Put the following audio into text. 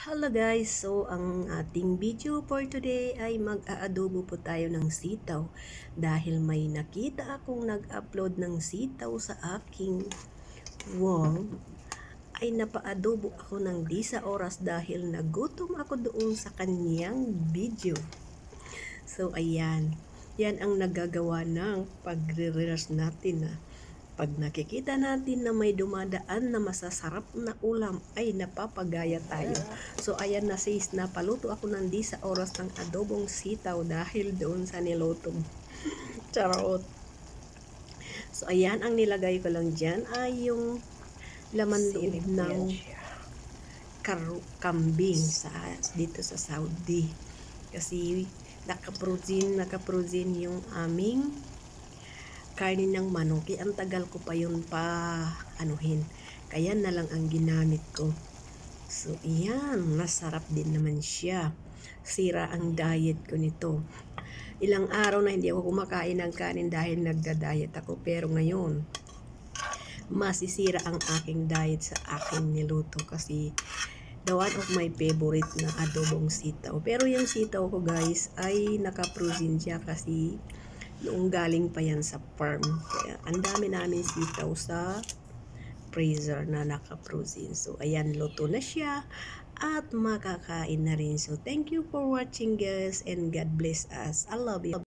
Hello guys! So, ang ating video for today ay mag-aadobo po tayo ng sitaw dahil may nakita akong nag-upload ng sitaw sa aking wall ay napaadobo ako ng di sa oras dahil nagutom ako doon sa kanyang video. So, ayan. Yan ang nagagawa ng pagre-rehearse natin pag nakikita natin na may dumadaan na masasarap na ulam ay napapagaya tayo. So ayan na sis, napaluto ako ng di sa oras ng adobong sitaw dahil doon sa nilutong charot. So ayan, ang nilagay ko lang dyan ay yung laman loob ng kambing dito sa Saudi. Kasi naka-protein yung aming karne ng manok. Ang tagal ko pa yun anuhin. Kaya na lang ang ginamit ko. So, iyan. Masarap din naman siya. Sira ang diet ko nito. Ilang araw na hindi ako kumakain ng kanin dahil nagda-diet ako. Pero ngayon, masisira ang aking diet sa aking niluto kasi the one of my favorite na adobong sitaw. Pero yung sitaw ko guys ay naka-frozen siya kasi noong galing pa yan sa farm. Kaya ang dami namin sitaw sa freezer na naka-frozen. So ayan, luto na siya at makakain na rin. So thank you for watching guys and God bless us. I love you.